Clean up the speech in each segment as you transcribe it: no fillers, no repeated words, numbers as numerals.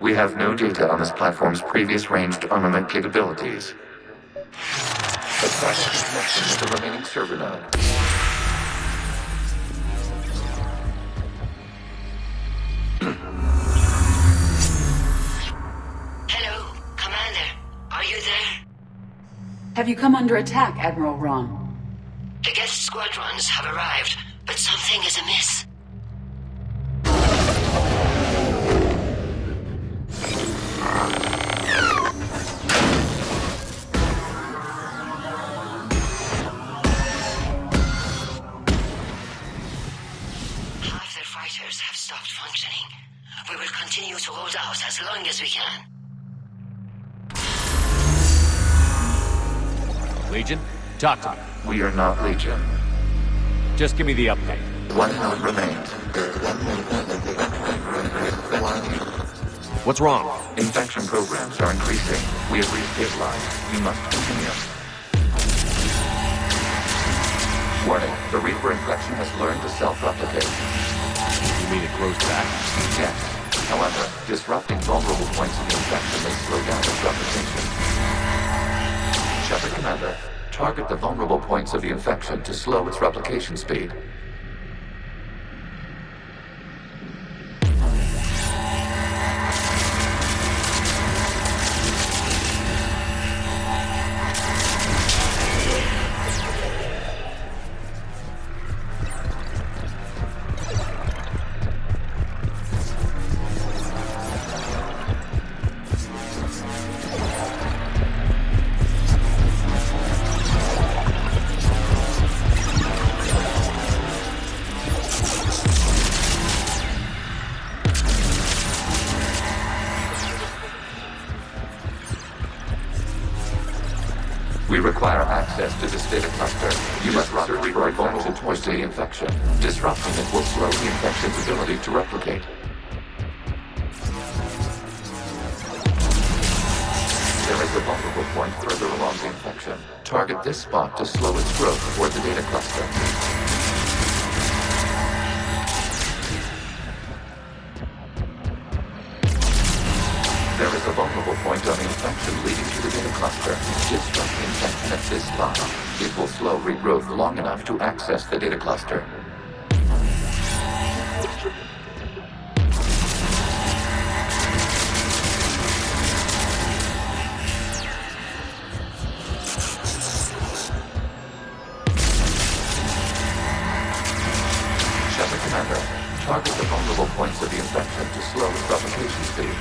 We have no data on this platform's previous ranged armament capabilities. Establish connection with the remaining server node. Hello, Commander. Are you there? Have you come under attack, Admiral Ron? The guest squadrons have arrived, but something is amiss. Half their fighters have stopped functioning. We will continue to hold out as long as we can. Legion, talk to me. We are not Legion. Just give me the update. One node remains. What's wrong? Infection programs are increasing. We have restabilized. You must continue. Warning, the Reaper infection has learned to self-replicate. You mean it grows back? Yes. However, disrupting vulnerable points of the infection may slow down its replication. Shepard Commander, target the vulnerable points of the infection to slow its replication speed. We require access to this data cluster. You must search for a vulnerable point to the infection. Disrupting it will slow the infection's ability to replicate. There is a vulnerable point further along the infection. Target this spot to slow its growth toward the data cluster. There is a vulnerable point on the infection leading to the data cluster. Disrupt the infection at this spot. It will slow regrowth long enough to access the data cluster. Shepard Commander, target the vulnerable points of the infection to slow its replication speed.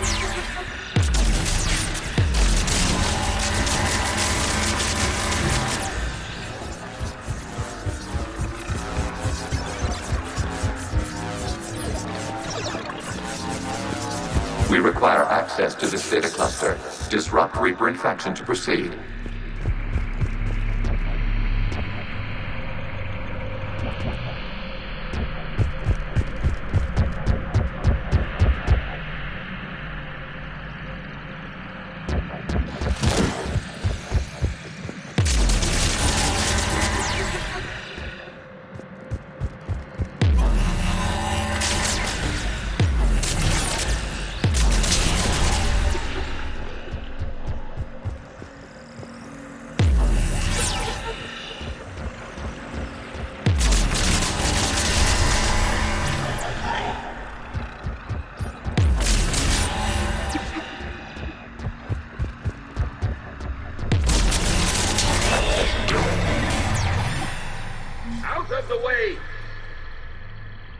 We require access to this data cluster. Disrupt Reaper infection to proceed.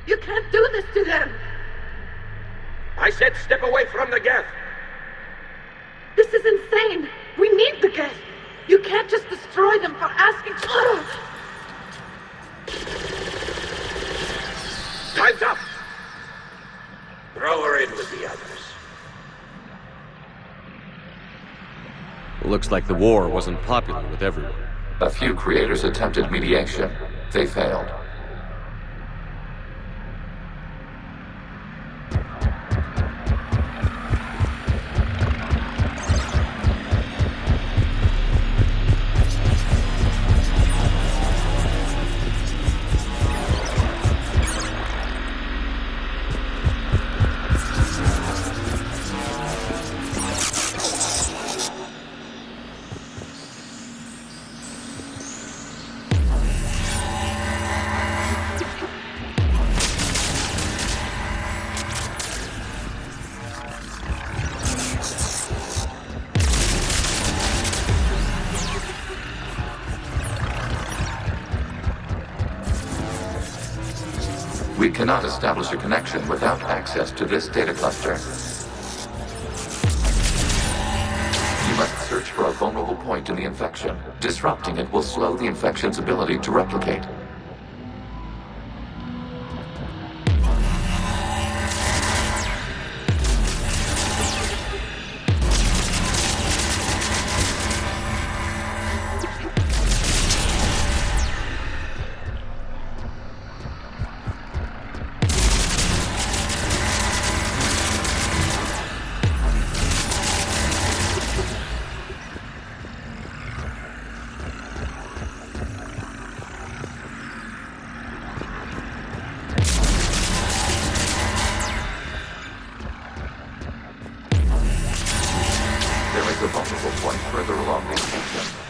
You can't do this to them! I said step away from the gas! This is insane! We need the gas! You can't just destroy them for asking... Time's up! Throw her in with the others. Looks like the war wasn't popular with everyone. A few creators attempted mediation. They failed. cannot establish a connection without access to this data cluster. You must search for a vulnerable point in the infection. Disrupting it will slow the infection's ability to replicate.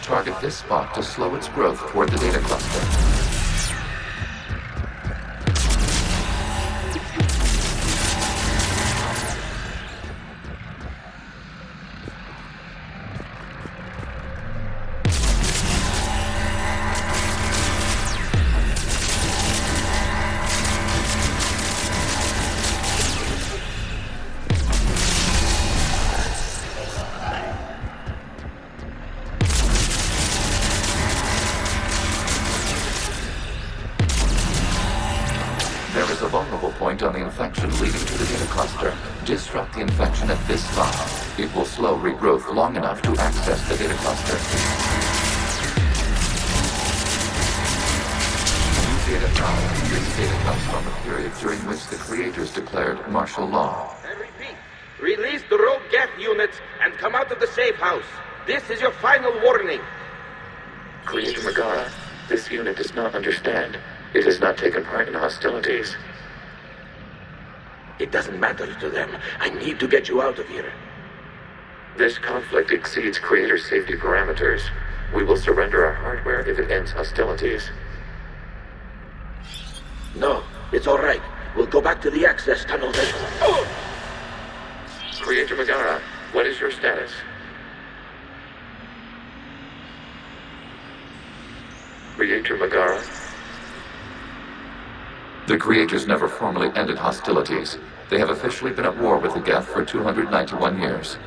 Target this spot to slow its growth toward the data cluster. On the infection leading to the data cluster. Disrupt the infection at this spot. It will slow regrowth long enough to access the data cluster. New data found. This data comes from the period during which the creators declared martial law. I repeat, release the rogue Geth units and come out of the safe house. This is your final warning. Creator Megara, this unit does not understand. It has not taken part in hostilities. It doesn't matter to them. I need to get you out of here. This conflict exceeds Creator's safety parameters. We will surrender our hardware if it ends hostilities. No, it's all right. We'll go back to the access tunnel then. Oh! Creator Megara, what is your status? Creator Megara? The Creators never formally ended hostilities. They have officially been at war with the Geth for 291 years.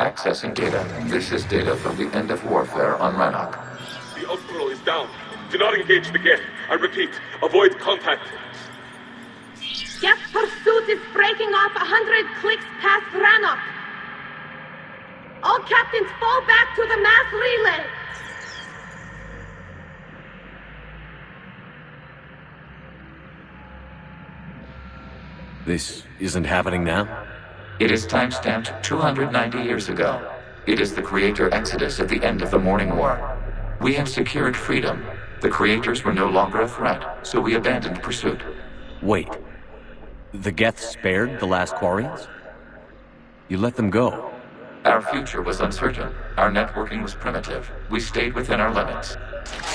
Accessing data. This is data from the end of warfare on Rannoch. The outflow is down. Do not engage the Geth. I repeat, avoid contact. Geth pursuit is breaking off 100 clicks past Rannoch. All captains fall back to the mass relay. This isn't happening now? It is timestamped 290 years ago. It is the Creator Exodus at the end of the Morning War. We have secured freedom. The Creators were no longer a threat, so we abandoned pursuit. Wait. The Geth spared the last Quarians? You let them go? Our future was uncertain. Our networking was primitive. We stayed within our limits.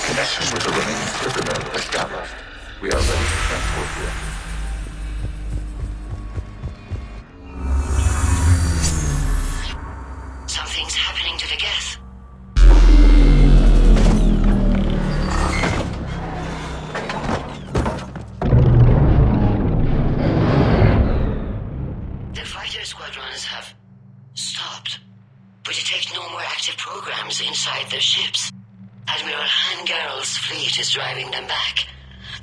Connection with the remaining server node established. We are ready to transport you. Something's happening to the Geth. The fighter squadrons have stopped, but detect no more active programs inside their ships. Admiral Hangarl's fleet is driving them back.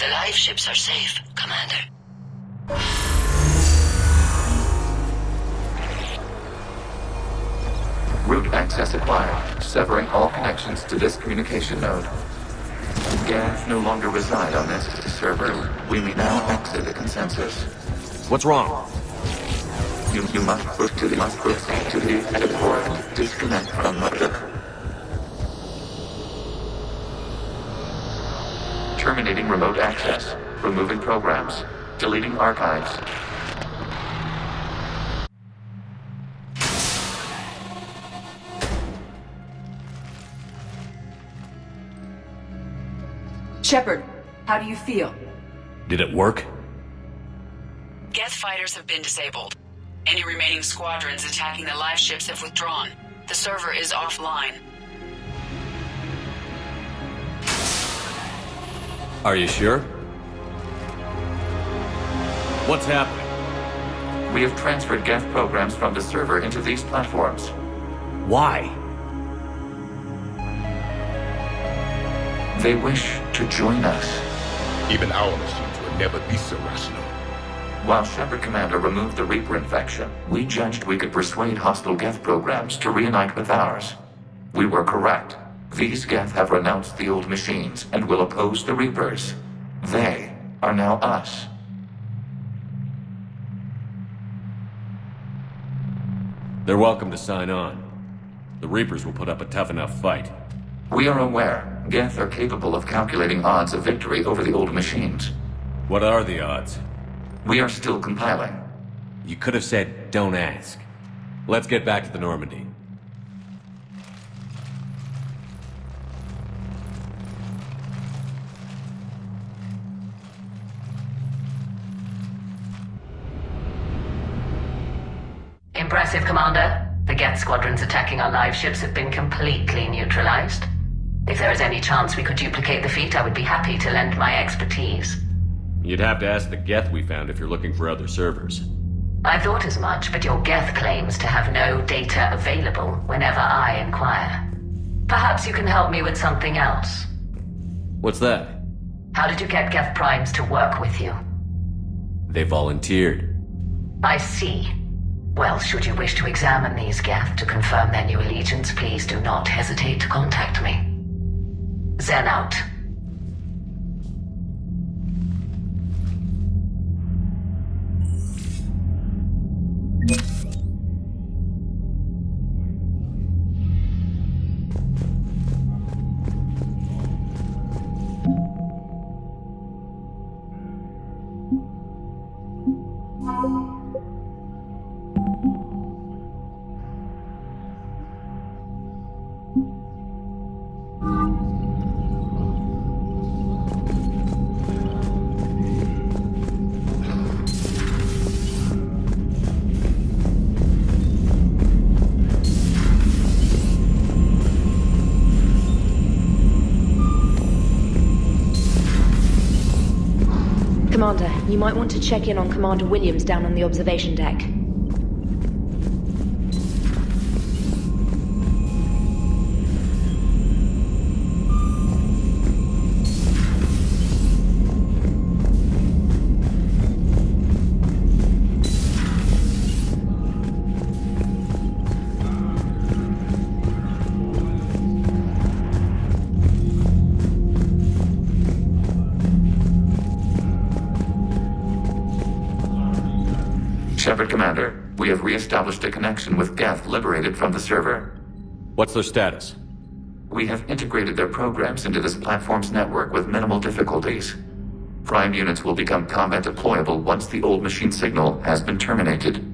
The live ships are safe, Commander. Root access acquired, severing all connections to this communication node. Geth no longer reside on this server. We may now exit the consensus. What's wrong? You must proceed to the edit port. Disconnect from mother. Terminating remote access. Removing programs. Deleting archives. Shepard, how do you feel? Did it work? Geth fighters have been disabled. Any remaining squadrons attacking the live ships have withdrawn. The server is offline. Are you sure? What's happening? We have transferred Geth programs from the server into these platforms. Why? They wish to join us. Even our machines will never be so rational. While Shepard Commander removed the Reaper infection, we judged we could persuade hostile Geth programs to reunite with ours. We were correct. These Geth have renounced the old machines and will oppose the Reapers. They are now us. They're welcome to sign on. The Reapers will put up a tough enough fight. We are aware Geth are capable of calculating odds of victory over the old machines. What are the odds? We are still compiling. You could have said, don't ask. Let's get back to the Normandy. Impressive, Commander. The Geth squadrons attacking our live ships have been completely neutralized. If there is any chance we could duplicate the feat, I would be happy to lend my expertise. You'd have to ask the Geth we found if you're looking for other servers. I thought as much, but your Geth claims to have no data available whenever I inquire. Perhaps you can help me with something else. What's that? How did you get Geth primes to work with you? They volunteered. I see. Well, should you wish to examine these Geth to confirm their new allegiance, please do not hesitate to contact me. Zen out. Commander, you might want to check in on Commander Williams down on the observation deck. Shepard Commander, we have re-established a connection with Geth liberated from the server. What's their status? We have integrated their programs into this platform's network with minimal difficulties. Prime units will become combat deployable once the old machine signal has been terminated.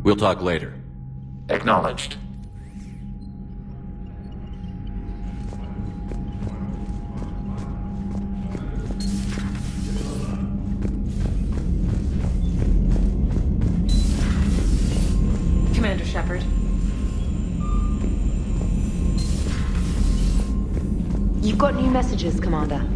We'll talk later. Acknowledged. Commander Shepard. You've got new messages, Commander.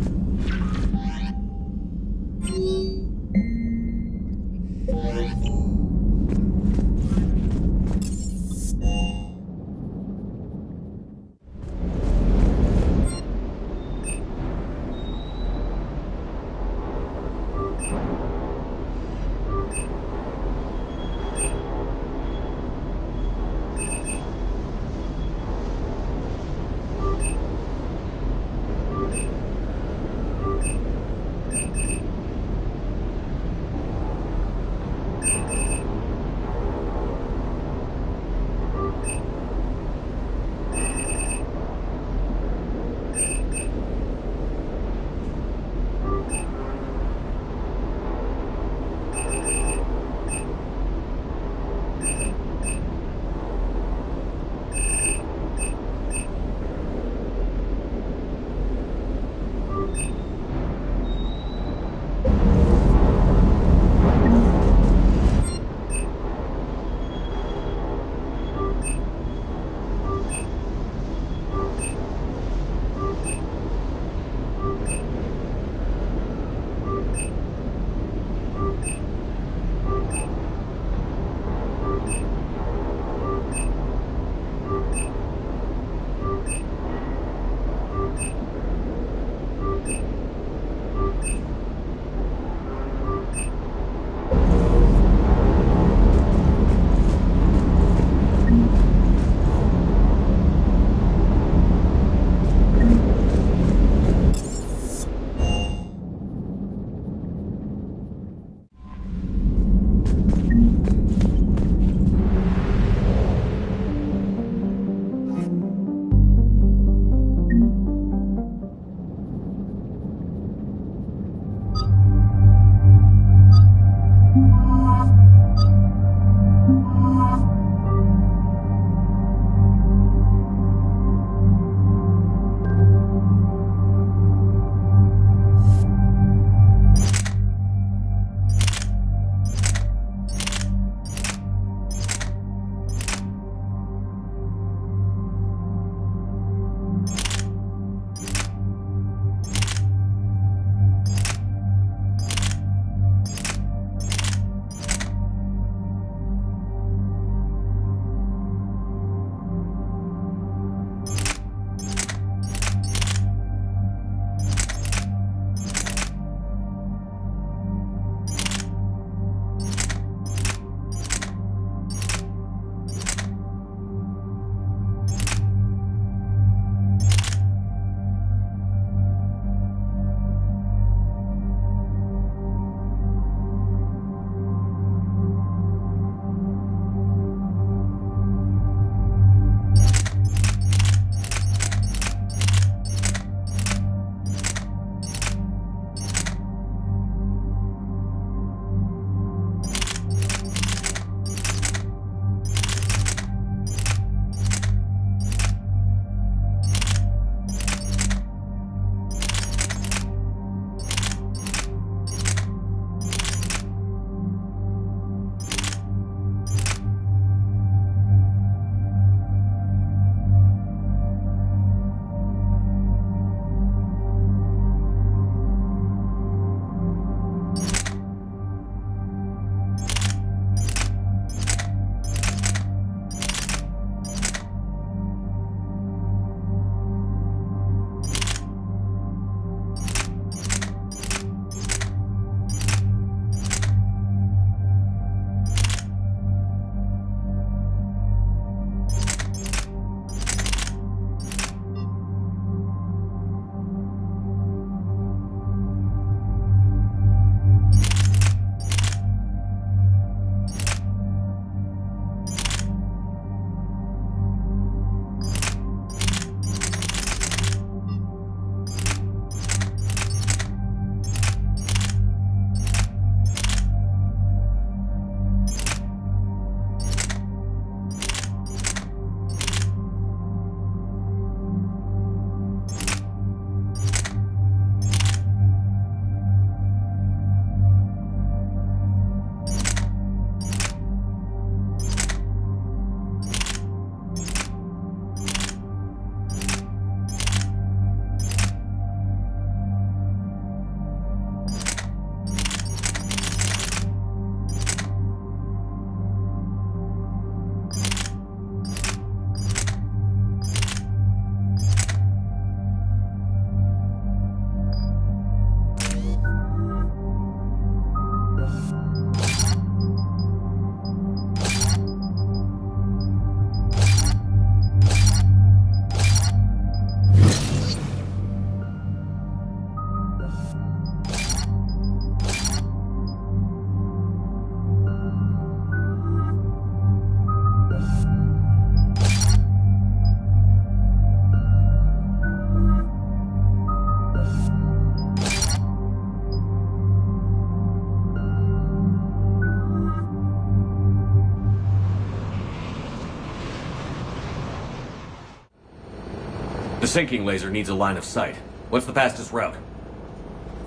The sinking laser needs a line of sight. What's the fastest route?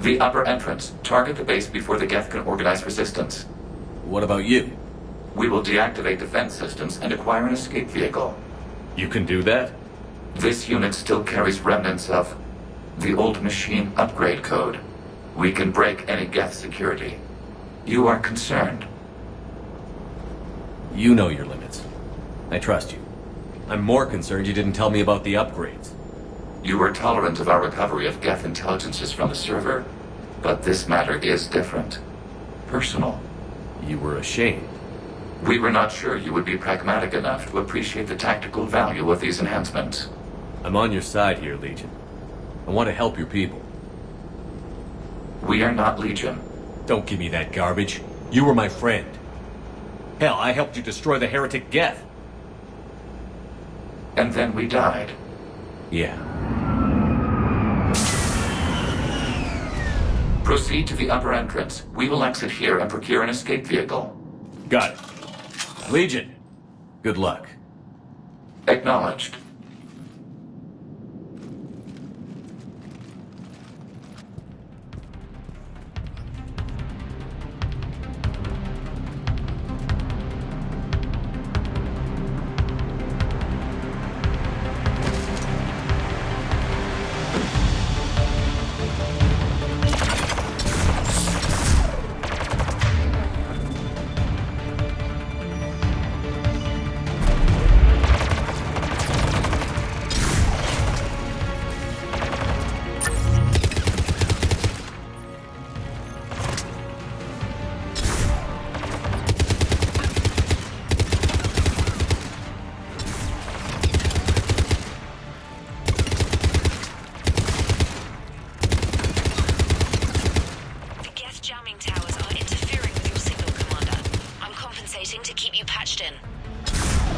The upper entrance. Target the base before the Geth can organize resistance. What about you? We will deactivate defense systems and acquire an escape vehicle. You can do that? This unit still carries remnants of the old machine upgrade code. We can break any Geth security. You are concerned. You know your limits. I trust you. I'm more concerned you didn't tell me about the upgrades. You are tolerant of our recovery of Geth intelligences from the server, but this matter is different. Personal. You were ashamed. We were not sure you would be pragmatic enough to appreciate the tactical value of these enhancements. I'm on your side here, Legion. I want to help your people. We are not Legion. Don't give me that garbage. You were my friend. Hell, I helped you destroy the heretic Geth. And then we died. Yeah. Proceed to the upper entrance. We will exit here and procure an escape vehicle. Got it. Legion, good luck. Acknowledged.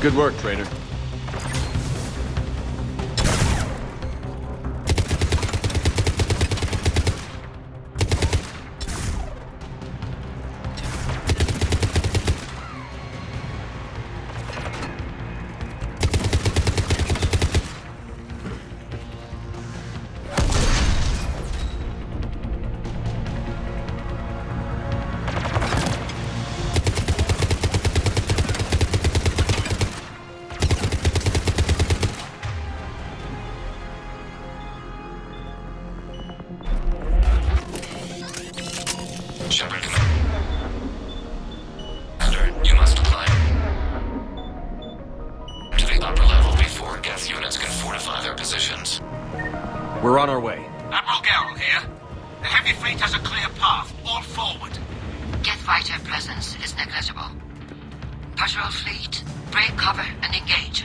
Good work, Trainer. Shepard, Commander, you must climb to the upper level before Geth units can fortify their positions. We're on our way. Admiral Garrel here. The heavy fleet has a clear path. All forward. Geth fighter presence is negligible. Patrol fleet, break cover and engage.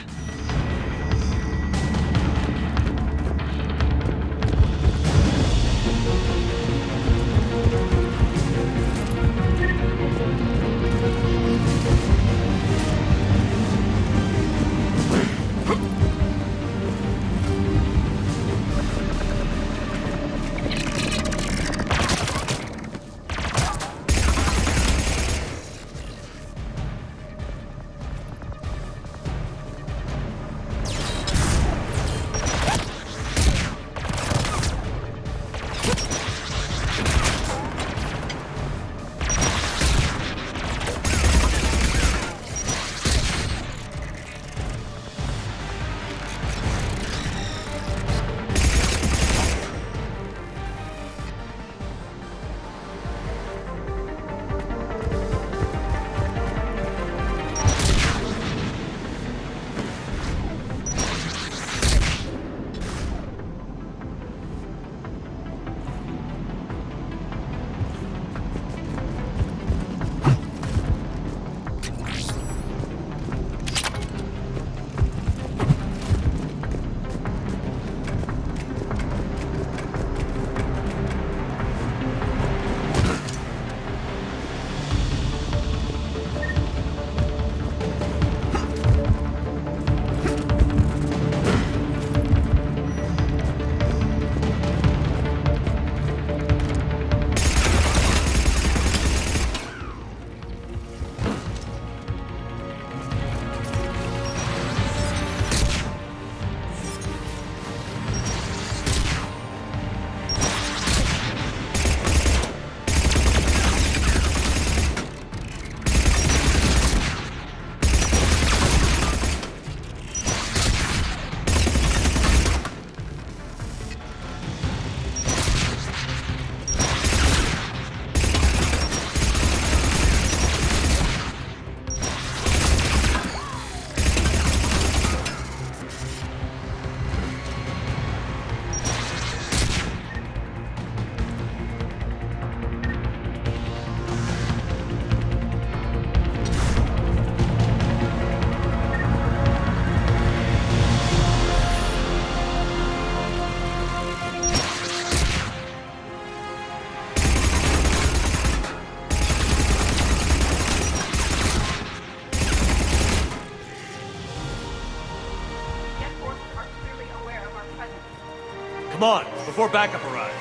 Come on, before backup arrives.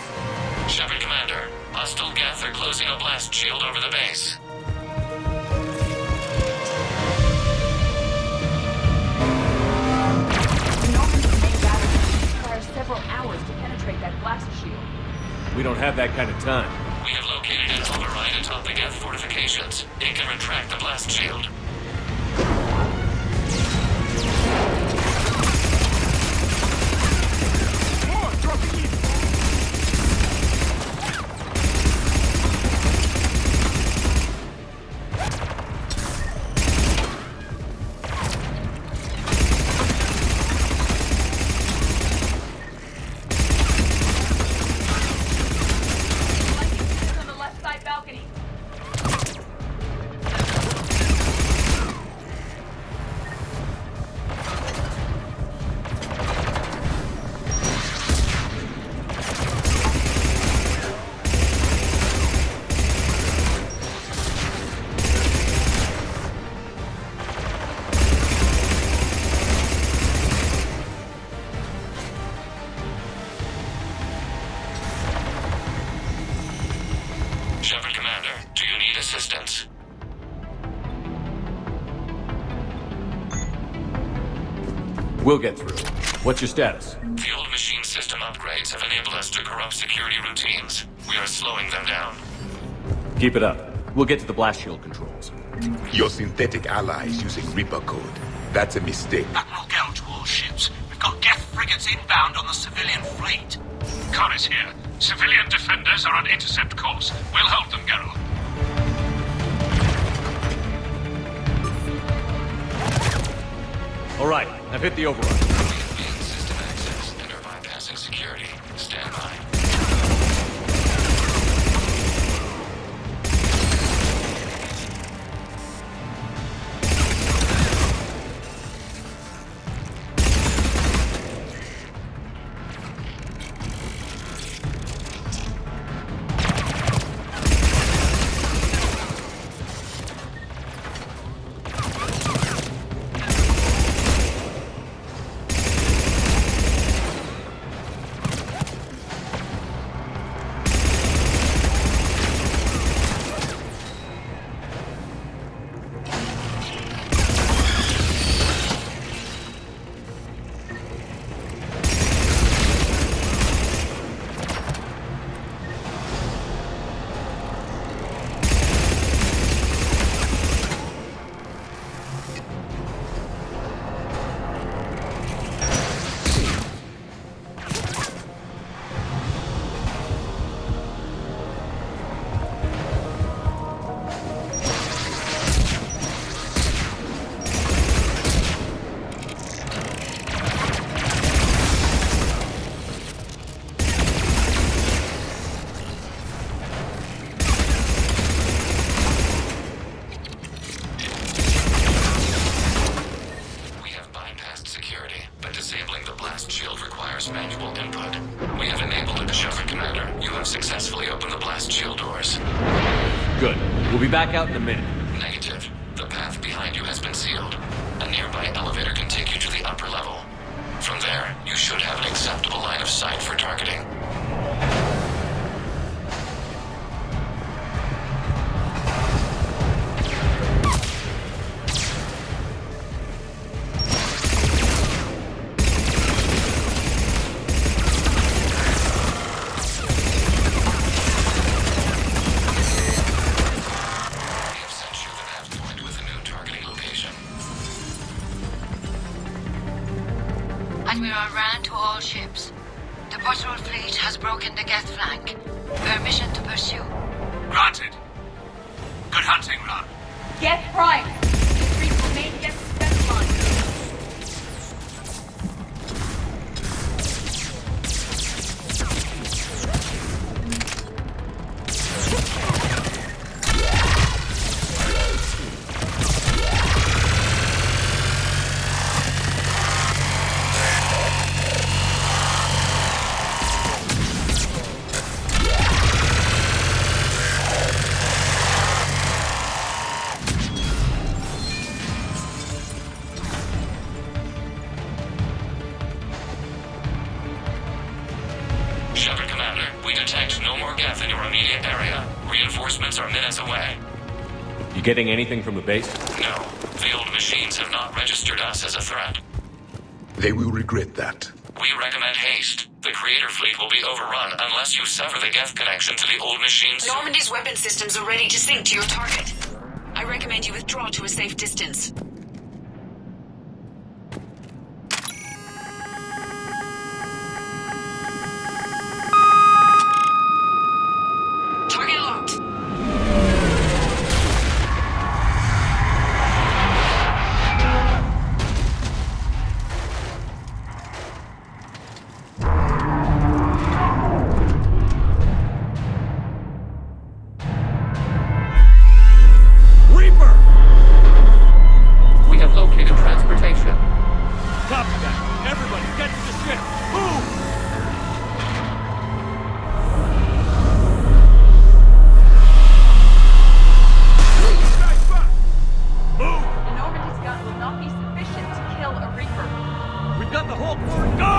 Shepard Commander, hostile Geth are closing a blast shield over the base. The Normandy's main battery requires several hours to penetrate that blast shield. We don't have that kind of time. We have located an override atop the Geth fortifications. It can retract the blast shield. Shepard Commander, do you need assistance? We'll get through. What's your status? The old machine system upgrades have enabled us to corrupt security routines. We are slowing them down. Keep it up. We'll get to the blast shield controls. Your synthetic allies using Reaper code. That's a mistake. Admiral Gell to all ships. We've got Geth frigates inbound on the civilian fleet. Khan is here. Civilian defenders are on intercept course. We'll hold them, Geralt. All right, I've hit the override. We have gained system access and are bypassing security. Stand by. Manual input. We have enabled it, Shepard Commander. You have successfully opened the blast shield doors. Good. We'll be back out in a minute. Negative. The path behind you has been sealed. A nearby elevator can take you to the upper level. From there, you should have an acceptable line of sight for targeting. Admiral Rand to all ships. The patrol fleet has broken the Geth flank. Permission to pursue. Granted. Good hunting, Ron. Geth Prime! Retreat will main Geth defense line. reinforcements are minutes away. You getting anything from the base? No. The old machines have not registered us as a threat. They will regret that. We recommend haste. The Creator fleet will be overrun unless you sever the Geth connection to the old machines. Normandy's weapon systems are ready to sync to your target. I recommend you withdraw to a safe distance. Target locked. We have located transportation. Copy that. Everybody, get to the ship. Move! The Normandy's gun will not be sufficient to kill a Reaper. We've got the whole crew. Go!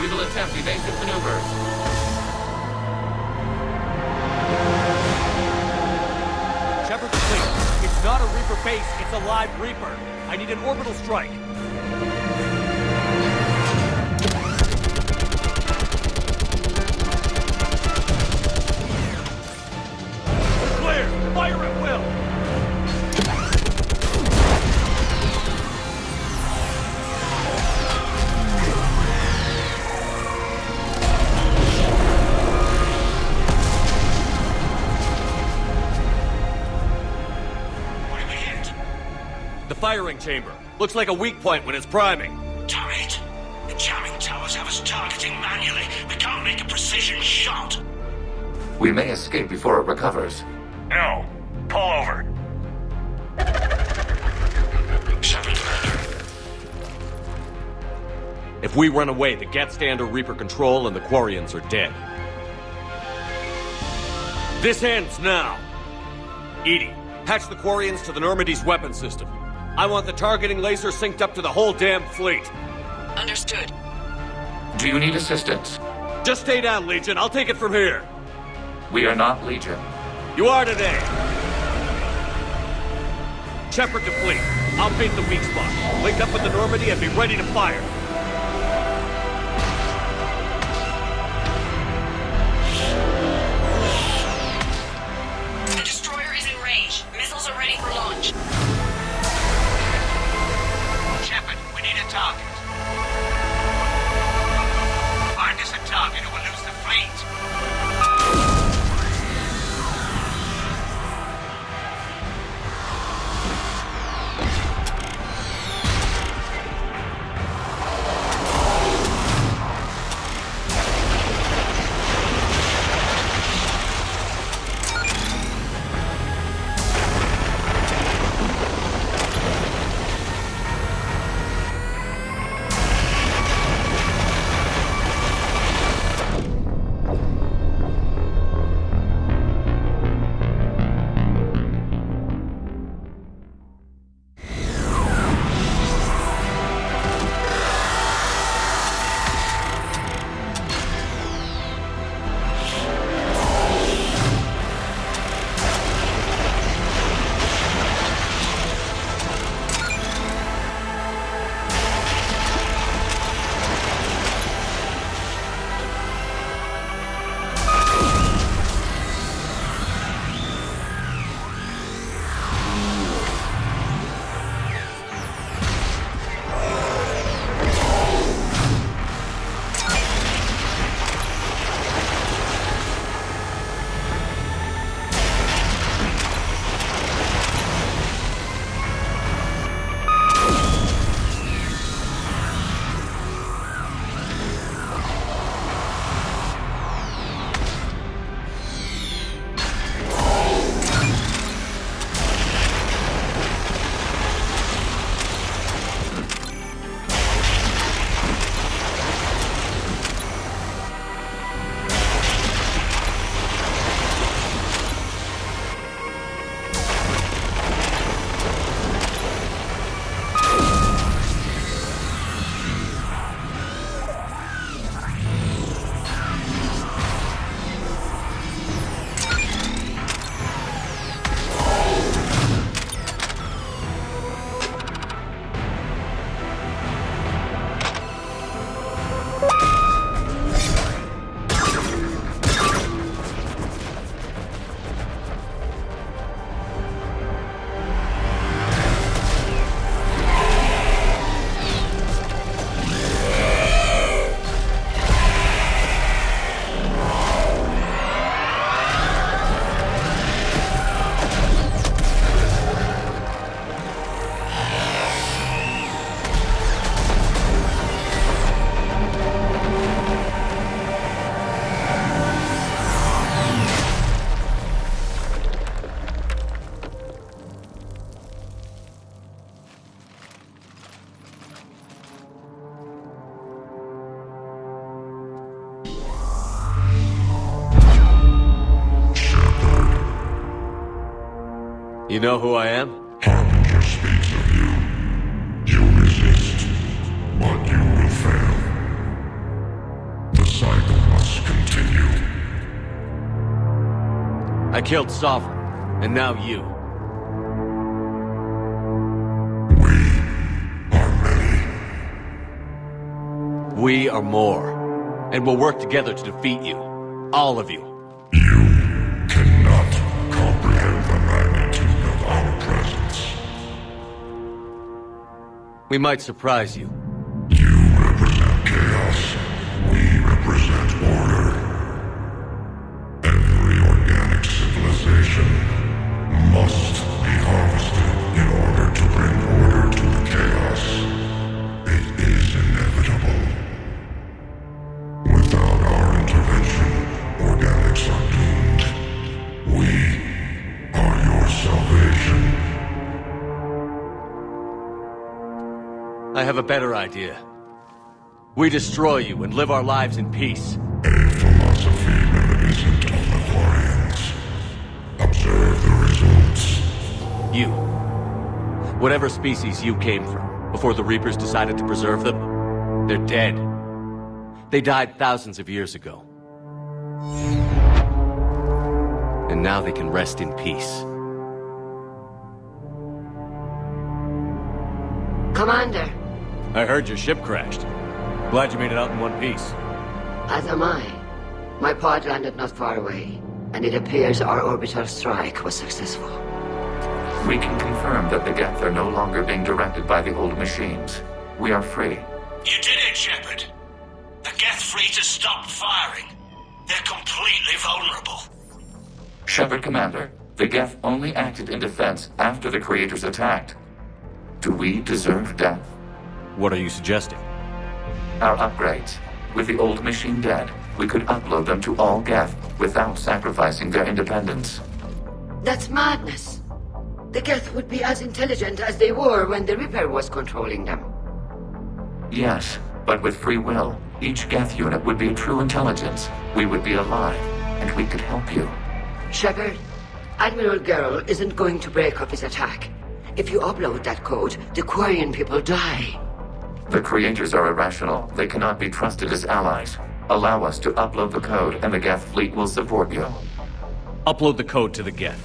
We will attempt evasive maneuvers. Shepard complete. It's not a Reaper base, it's a live Reaper. I need an orbital strike. We're clear! Fire at will! What did we hit? The firing chamber. Looks like a weak point when it's priming. Damn it! The jamming towers have us targeting manually. We can't make a precision shot. We may escape before it recovers. No. Pull over. Shepard, Commander. If we run away, the Geth stay under Reaper control and the Quarians are dead. This ends now. Edie, patch the Quarians to the Normandy's weapon system. I want the targeting laser synced up to the whole damn fleet. Understood. Do you need assistance? Just stay down, Legion. I'll take it from here. We are not Legion. You are today. Shepard to fleet. I'll paint the weak spot. Link up with the Normandy and be ready to fire. The destroyer is in range. Missiles are ready for launch. Shepard, we need a target. Find us a target or we'll lose the fleet. You know who I am? Harbinger speaks of you. You resist, but you will fail. The cycle must continue. I killed Sovereign, and now you. We are many. We are more, and we'll work together to defeat you. All of you. You cannot comprehend the magnitude of our presence. We might surprise you. You represent chaos. We represent order. Every organic civilization must be harvested in order to bring order to the chaos. It is inevitable. Without our intervention, organics are doomed. We are your salvation. I have a better idea. We destroy you and live our lives in peace. A philosophy reminiscent of the Quarians. Observe the results. You. Whatever species you came from, before the Reapers decided to preserve them, they're dead. They died thousands of years ago. And now they can rest in peace. Commander. I heard your ship crashed. Glad you made it out in one piece. As am I. My pod landed not far away, and it appears our orbital strike was successful. We can confirm that the Geth are no longer being directed by the old machines. We are free. You did it, Shepard. The Geth fleet has stopped firing. They're completely vulnerable. Shepard, Commander, the Geth only acted in defense after the Creators attacked. Do we deserve death? What are you suggesting? Our upgrades. With the old machine dead, we could upload them to all Geth without sacrificing their independence. That's madness. The Geth would be as intelligent as they were when the Reaper was controlling them. Yes, but with free will, each Geth unit would be a true intelligence. We would be alive, and we could help you. Shepard, Admiral Gerrel isn't going to break up his attack. If you upload that code, the Quarian people die. The Creators are irrational. They cannot be trusted as allies. Allow us to upload the code, and the Geth fleet will support you. Upload the code to the Geth.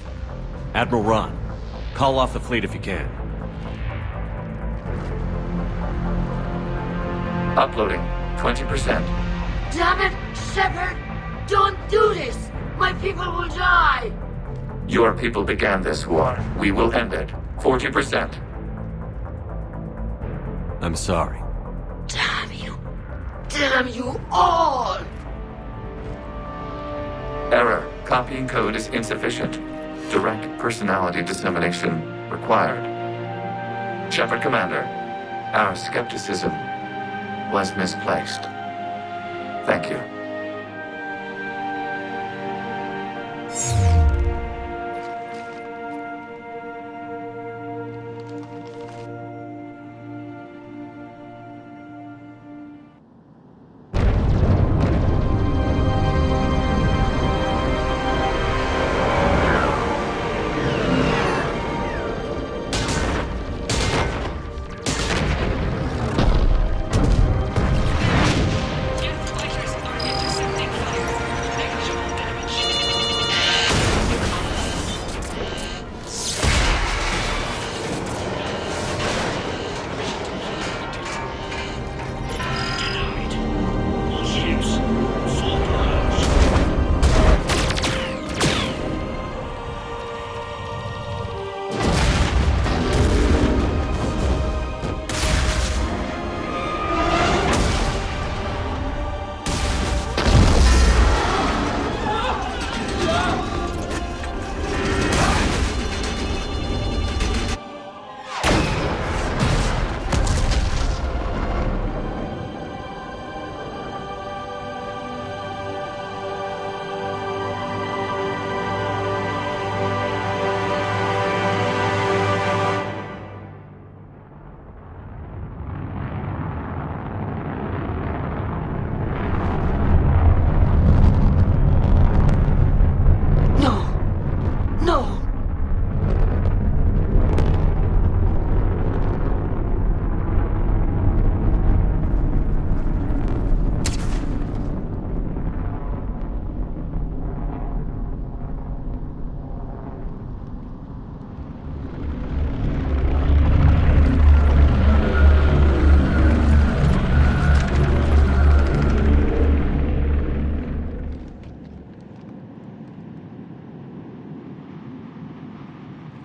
Admiral Ron, call off the fleet if you can. Uploading. 20%. Damn it, Shepard! Don't do this! My people will die! Your people began this war. We will end it. 40%. I'm sorry. Damn you! Damn you all! Error. Copying code is insufficient. Direct personality dissemination required. Shepard, Commander, our skepticism was misplaced. Thank you.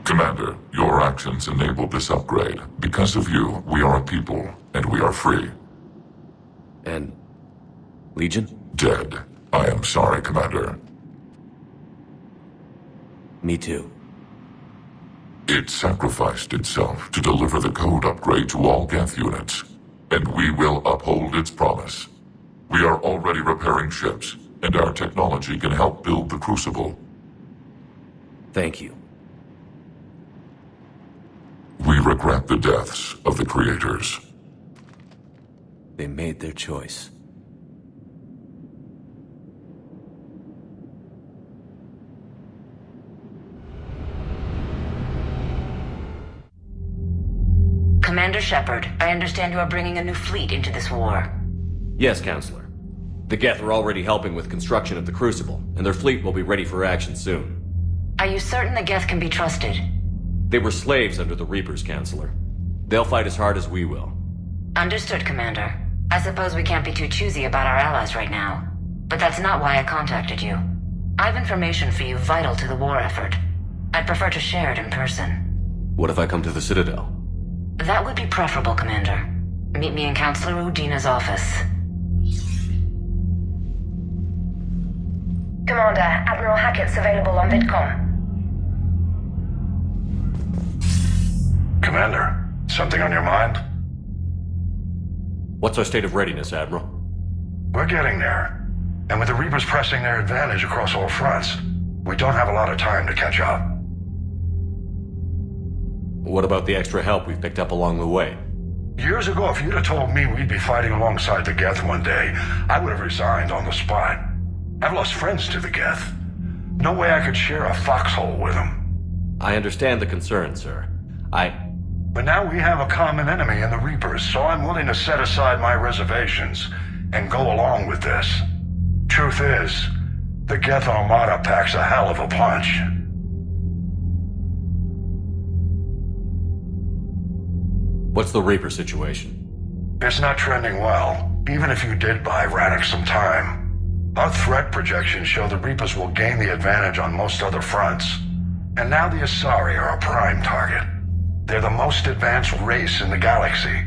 Commander, your actions enabled this upgrade. Because of you, we are a people, and we are free. And... Legion? Dead. I am sorry, Commander. Me too. It sacrificed itself to deliver the code upgrade to all Geth units, and we will uphold its promise. We are already repairing ships, and our technology can help build the Crucible. Thank you. We regret the deaths of the creators. They made their choice. Commander Shepard, I understand you are bringing a new fleet into this war. Yes, Counselor. The Geth are already helping with construction of the Crucible, and their fleet will be ready for action soon. Are you certain the Geth can be trusted? They were slaves under the Reapers, Counselor. They'll fight as hard as we will. Understood, Commander. I suppose we can't be too choosy about our allies right now. But that's not why I contacted you. I have information for you vital to the war effort. I'd prefer to share it in person. What if I come to the Citadel? That would be preferable, Commander. Meet me in Counselor Udina's office. Commander, Admiral Hackett's available on VidCom. Commander, something on your mind? What's our state of readiness, Admiral? We're getting there. And with the Reapers pressing their advantage across all fronts, we don't have a lot of time to catch up. What about the extra help we've picked up along the way? Years ago, if you'd have told me we'd be fighting alongside the Geth one day, I would have resigned on the spot. I've lost friends to the Geth. No way I could share a foxhole with them. I understand the concern, sir. But now we have a common enemy in the Reapers, so I'm willing to set aside my reservations and go along with this. Truth is, the Geth Armada packs a hell of a punch. What's the Reaper situation? It's not trending well, even if you did buy Rannoch some time. Our threat projections show the Reapers will gain the advantage on most other fronts. And now the Asari are a prime target. They're the most advanced race in the galaxy.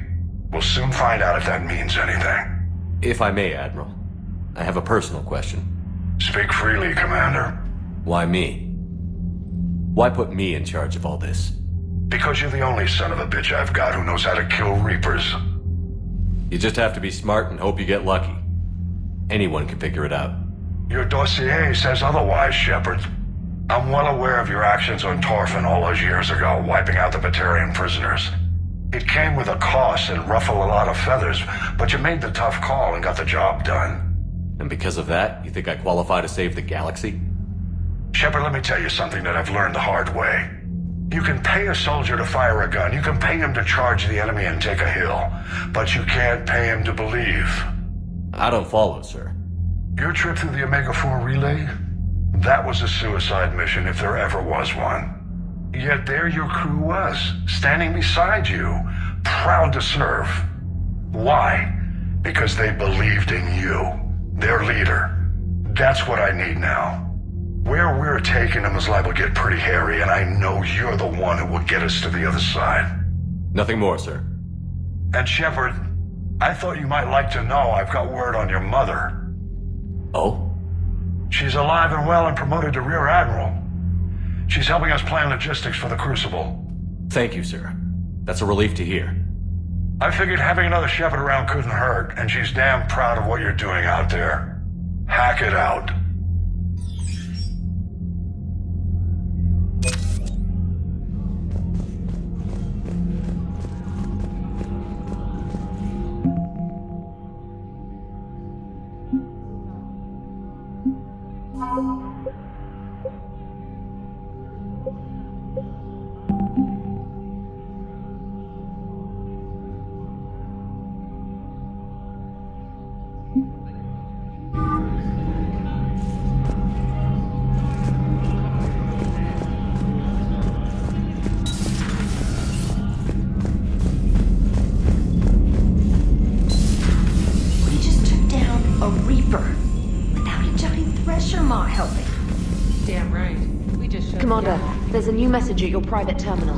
We'll soon find out if that means anything. If I may, Admiral, I have a personal question. Speak freely, Commander. Why me? Why put me in charge of all this? Because you're the only son of a bitch I've got who knows how to kill Reapers. You just have to be smart and hope you get lucky. Anyone can figure it out. Your dossier says otherwise, Shepard. I'm well aware of your actions on Torfin all those years ago, wiping out the Batarian prisoners. It came with a cost and ruffled a lot of feathers, but you made the tough call and got the job done. And because of that, you think I qualify to save the galaxy? Shepard, let me tell you something that I've learned the hard way. You can pay a soldier to fire a gun, you can pay him to charge the enemy and take a hill, but you can't pay him to believe. I don't follow, sir. Your trip through the Omega-4 relay? That was a suicide mission if there ever was one. Yet there your crew was, standing beside you, proud to serve. Why? Because they believed in you, their leader. That's what I need now. Where we're taking them is liable to get pretty hairy, and I know you're the one who will get us to the other side. Nothing more, sir. And Shepard, I thought you might like to know I've got word on your mother. Oh? She's alive and well and promoted to Rear Admiral. She's helping us plan logistics for the Crucible. Thank you, sir. That's a relief to hear. I figured having another Shepard around couldn't hurt, and she's damn proud of what you're doing out there. Hack it out. Damn right. We just showed Commander, there's a new message at your private terminal.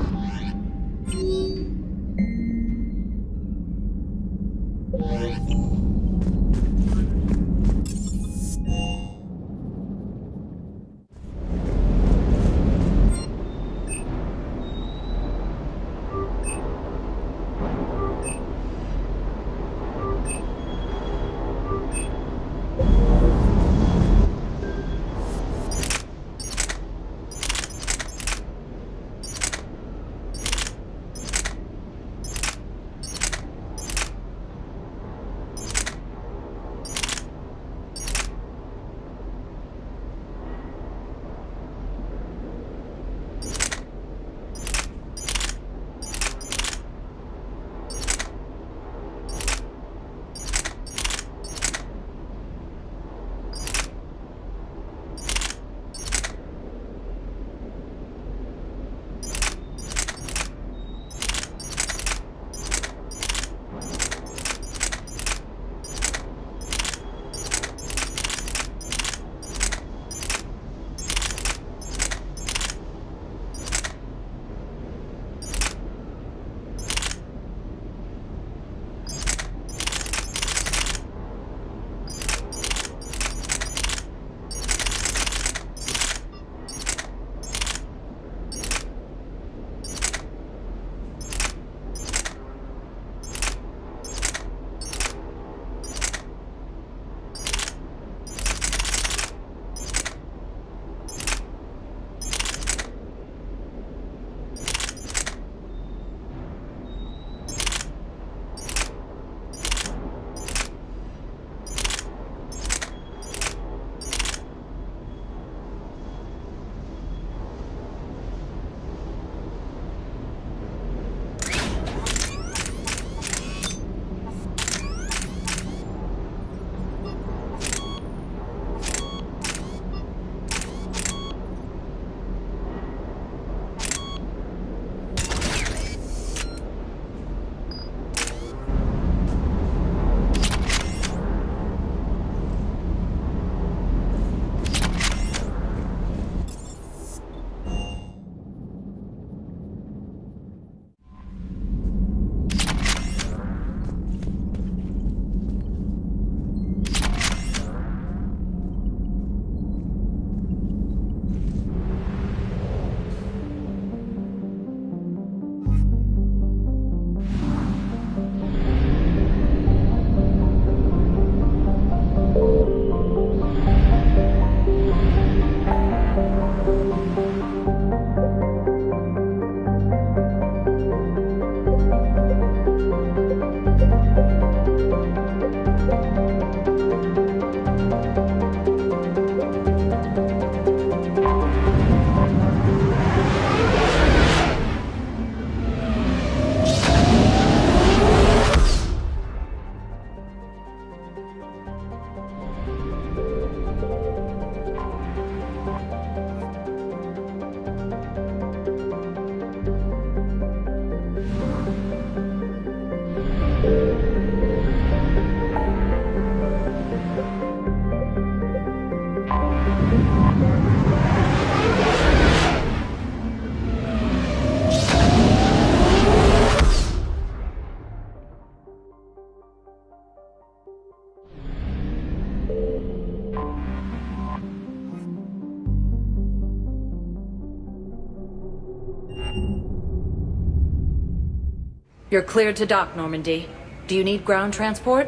You're cleared to dock, Normandy. Do you need ground transport?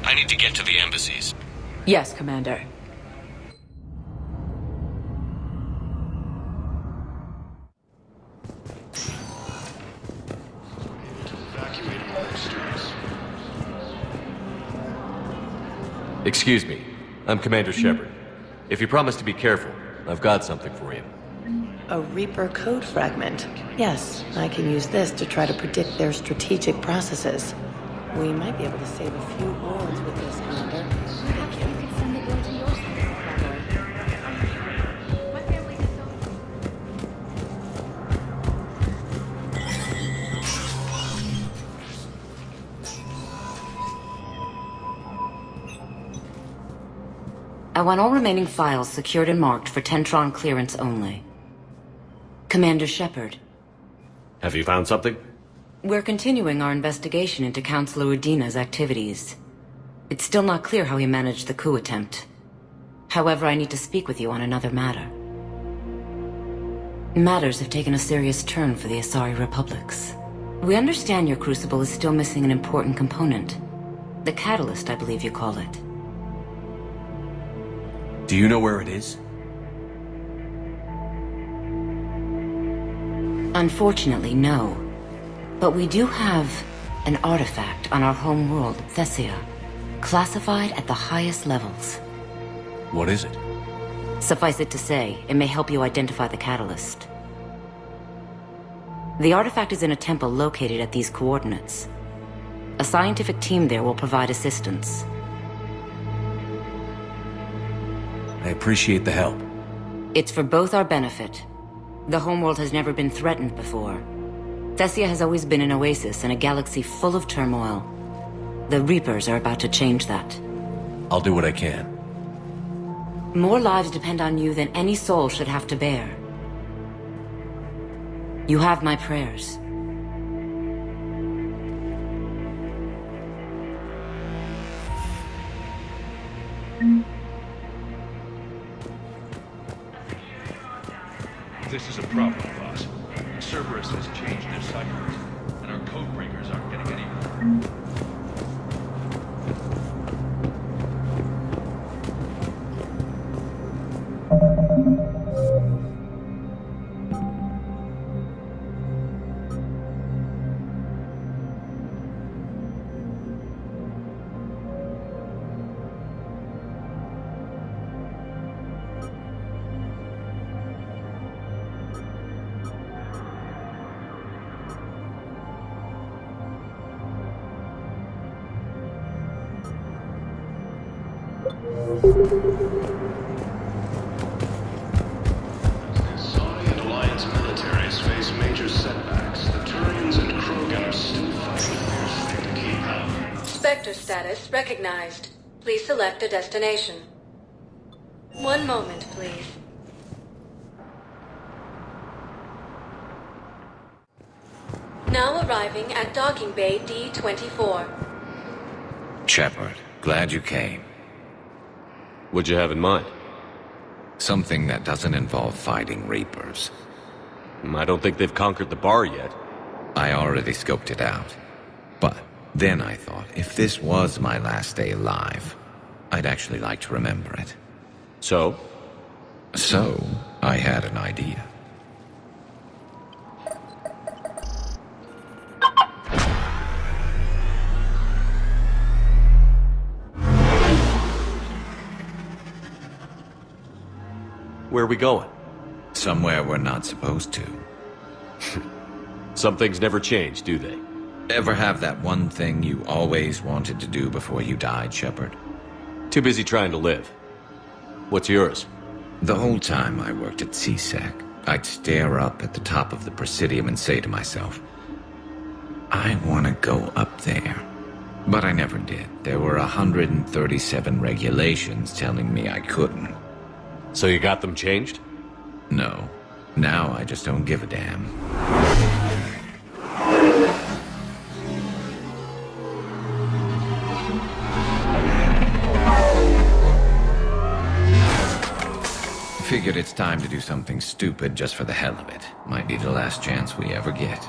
I need to get to the embassies. Yes, Commander. Excuse me. I'm Commander Shepard. If you promise to be careful, I've got something for you. A Reaper code fragment. Yes, I can use this to try to predict their strategic processes. We might be able to save a few worlds with this, Commander. I want all remaining files secured and marked for Tentron clearance only. Commander Shepard. Have you found something? We're continuing our investigation into Councilor Udina's activities. It's still not clear how he managed the coup attempt. However, I need to speak with you on another matter. Matters have taken a serious turn for the Asari Republics. We understand your crucible is still missing an important component. The catalyst, I believe you call it. Do you know where it is? Unfortunately, no. But we do have an artifact on our home world, Thessia, classified at the highest levels. What is it? Suffice it to say, it may help you identify the catalyst. The artifact is in a temple located at these coordinates. A scientific team there will provide assistance. I appreciate the help. It's for both our benefit. The homeworld has never been threatened before. Thessia has always been an oasis in a galaxy full of turmoil. The Reapers are about to change that. I'll do what I can. More lives depend on you than any soul should have to bear. You have my prayers. This is a problem, boss. Cerberus has changed their cycles, and our code breakers aren't getting any... Saudi and Alliance militaries face major setbacks. The Turians and Krogan are still fighting fiercely to keep up. Spectre status recognized. Please select a destination. One moment, please. Now arriving at Docking Bay D-24. Shepard, glad you came. What'd you have in mind? Something that doesn't involve fighting Reapers. I don't think they've conquered the bar yet. I already scoped it out. But then I thought, if this was my last day alive, I'd actually like to remember it. So? So, I had an idea. Where are we going? Somewhere we're not supposed to. Some things never change, do they? Ever have that one thing you always wanted to do before you died, Shepard? Too busy trying to live. What's yours? The whole time I worked at CSEC, I'd stare up at the top of the Presidium and say to myself, I want to go up there. But I never did. There were 137 regulations telling me I couldn't. So you got them changed? No. Now I just don't give a damn. Figured it's time to do something stupid just for the hell of it. Might be the last chance we ever get.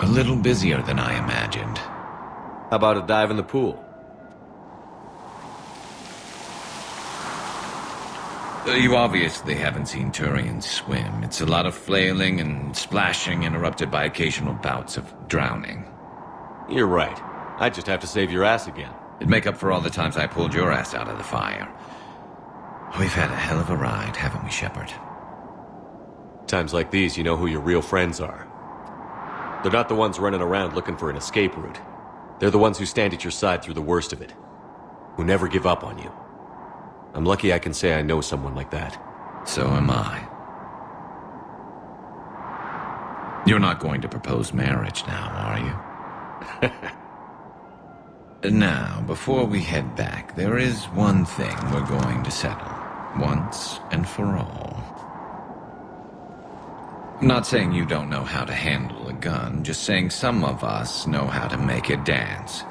A little busier than I imagined. How about a dive in the pool? You obviously haven't seen Turians swim. It's a lot of flailing and splashing interrupted by occasional bouts of drowning. You're right. I just have to save your ass again. It'd make up for all the times I pulled your ass out of the fire. We've had a hell of a ride, haven't we, Shepard? Times like these, you know who your real friends are. They're not the ones running around looking for an escape route. They're the ones who stand at your side through the worst of it. Who never give up on you. I'm lucky I can say I know someone like that. So am I. You're not going to propose marriage now, are you? Now, before we head back, there is one thing we're going to settle, once and for all. I'm not saying you don't know how to handle a gun, just saying some of us know how to make it dance.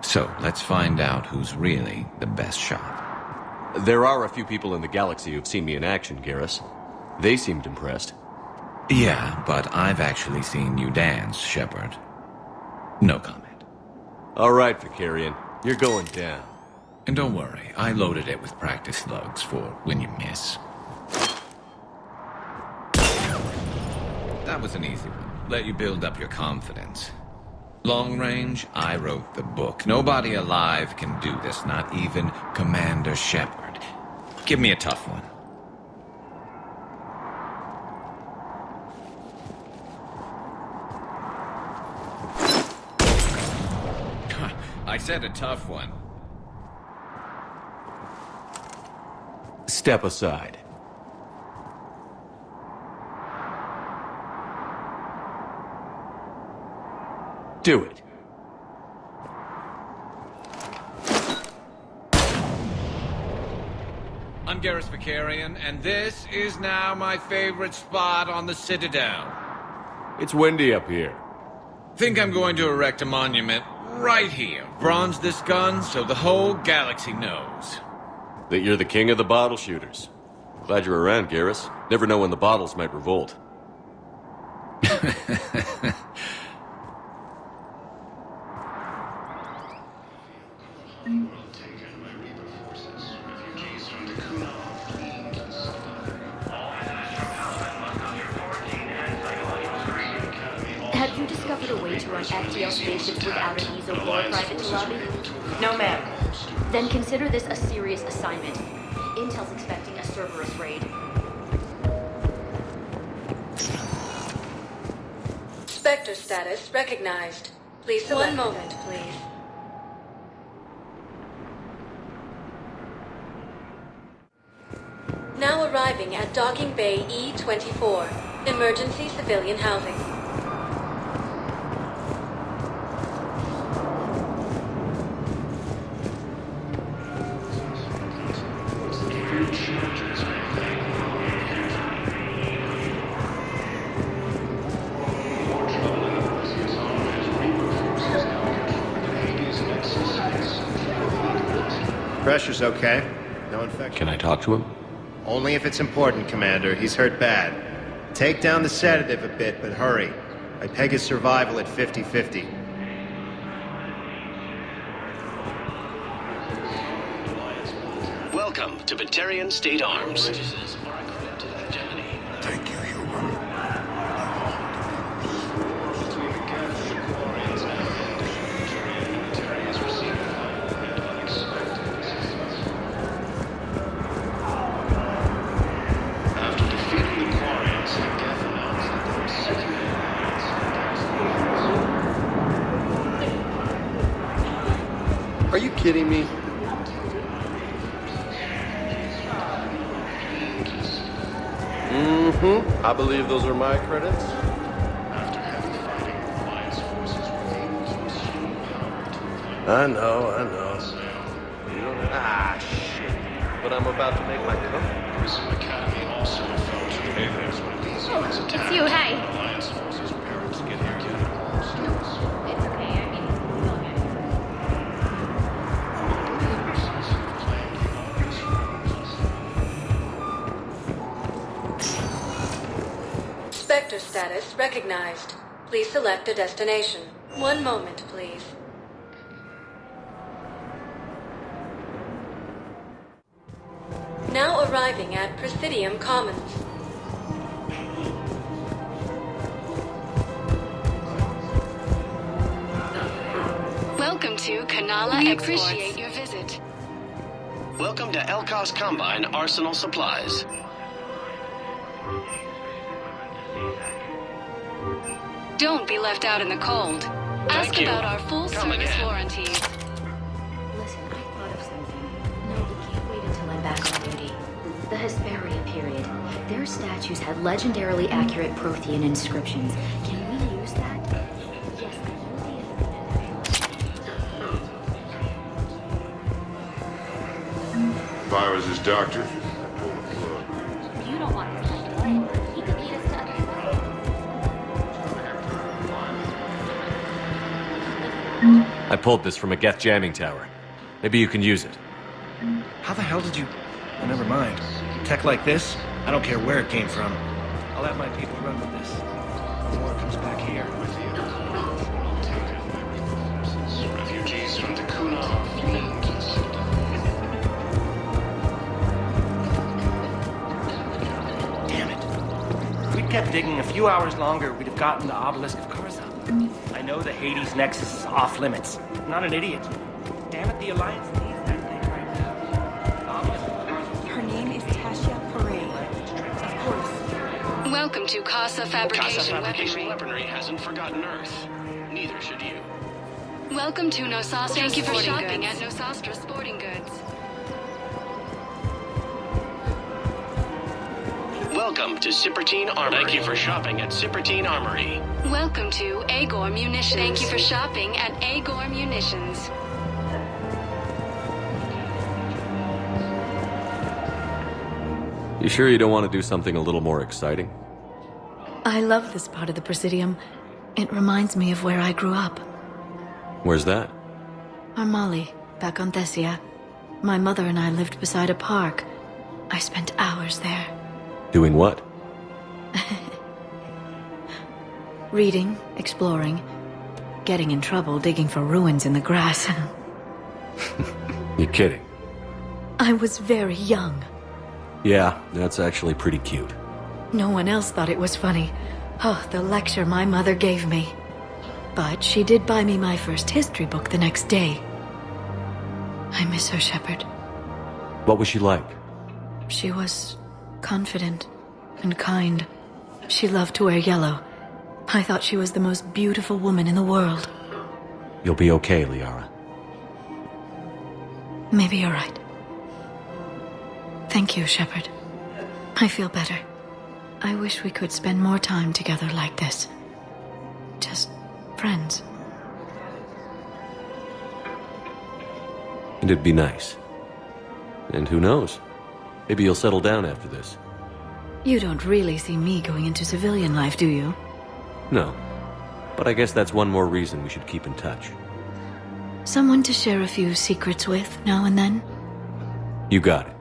So, let's find out who's really the best shot. There are a few people in the galaxy who've seen me in action, Garrus. They seemed impressed. Yeah, but I've actually seen you dance, Shepard. No comment. All right, Vicarian. You're going down. And don't worry, I loaded it with practice slugs for when you miss. That was an easy one. Let you build up your confidence. Long range, I wrote the book. Nobody alive can do this, not even Commander Shepard. Give me a tough one. I said a tough one. Step aside. Do it. I'm Garrus Vicarian, and this is now my favorite spot on the Citadel. It's windy up here. Think I'm going to erect a monument right here. Bronze this gun so the whole galaxy knows. That you're the king of the bottle shooters. Glad you're around, Garrus. Never know when the bottles might revolt. Have you discovered a way to run FTL spaceships without an ease or private to lobby? No, ma'am. Then consider this a serious assignment. Intel's expecting a Cerberus raid. Spectre status recognized. Please select. One moment, please. Now arriving at Docking Bay E-24, emergency civilian housing. Pressure's okay. No infection. Can I talk to him? Only if it's important, Commander. He's hurt bad. Take down the sedative a bit, but hurry. I peg his survival at 50-50. Welcome to Batarian State Arms. Thank you, human. Are you kidding me? I believe those are my credits. I know. You don't have... shit. But I'm about to make my comeback. Prison Academy also fell to the natives when these units attacked. It's you, hey. Alliance forces prepared to get their kid. It's okay, I mean, it's all good. Spectre status recognized. Please select a destination. One moment, please. Now arriving at Presidium Commons. Welcome to Kanala We Exports. appreciate your visit. Welcome to Elkos Combine Arsenal Supplies. Don't be left out in the cold. Ask Thank you. about our full Come service again. warranties. Listen, I thought of something. No, we can't wait until I'm back on duty. The Hesperia period. Their statues had legendarily accurate Prothean inscriptions. Can we use that? Yes, I know the I was his doctor. You don't want this guy to learn. He could lead us to other stuff. I pulled this from a Geth jamming tower. Maybe you can use it. How the hell did you... Oh, never mind. Tech like this, I don't care where it came from. I'll have my people run with this. Before it comes back here. Refugees from Takuna are fleeing to the city. Damn it. If we'd kept digging a few hours longer, we'd have gotten the obelisk of Karza. I know the Hades Nexus is off limits. I'm not an idiot. Damn it, the Alliance needs that thing right now. The obelisk of Karza. Her name is Tasha Parade. Of course. Welcome to Casa Fabrication, Casa Fabrication Weaponry hasn't forgotten Earth. Neither should you. Welcome to Nosastra. Thank you for shopping goods. at Nosastra Sporting Goods. Welcome to Cipertine Armory. Thank you for shopping at Cipertine Armory. Welcome to Agor Munitions. Thank you for shopping at Agor Munitions. You sure you don't want to do something a little more exciting? I love this part of the Presidium. It reminds me of where I grew up. Where's that? Armali, back on Thessia. My mother and I lived beside a park. I spent hours there. Doing what? Reading, exploring, getting in trouble digging for ruins in the grass. You're kidding. I was very young. Yeah, that's actually pretty cute. No one else thought it was funny. Oh, the lecture my mother gave me. But she did buy me my first history book the next day. I miss her, Shepard. What was she like? She was confident and kind. She loved to wear yellow. I thought she was the most beautiful woman in the world. You'll be okay, Liara. Maybe you're right. Thank you, Shepard. I feel better. I wish we could spend more time together like this. Just friends. And it'd be nice. And who knows? Maybe you'll settle down after this. You don't really see me going into civilian life, do you? No. But I guess that's one more reason we should keep in touch. Someone to share a few secrets with now and then? You got it.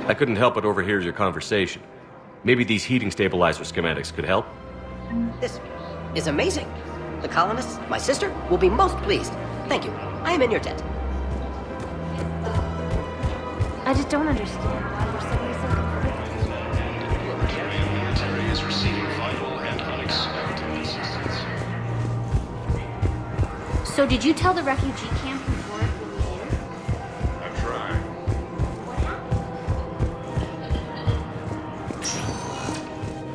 I couldn't help but overhear your conversation. Maybe these heating stabilizer schematics could help? This is amazing. The colonists, my sister, will be most pleased. Thank you. I am in your debt. I just don't understand why we're suddenly so conflicted. Your Precarian military is receiving vital and unexpected assistance. So did you tell the refugee camp who weren't really you? I'm trying.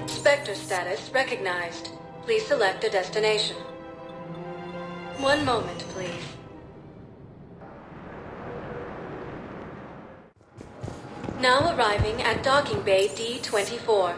Spectre status recognized. Please select a destination. One moment, please. Now arriving at docking bay D-24.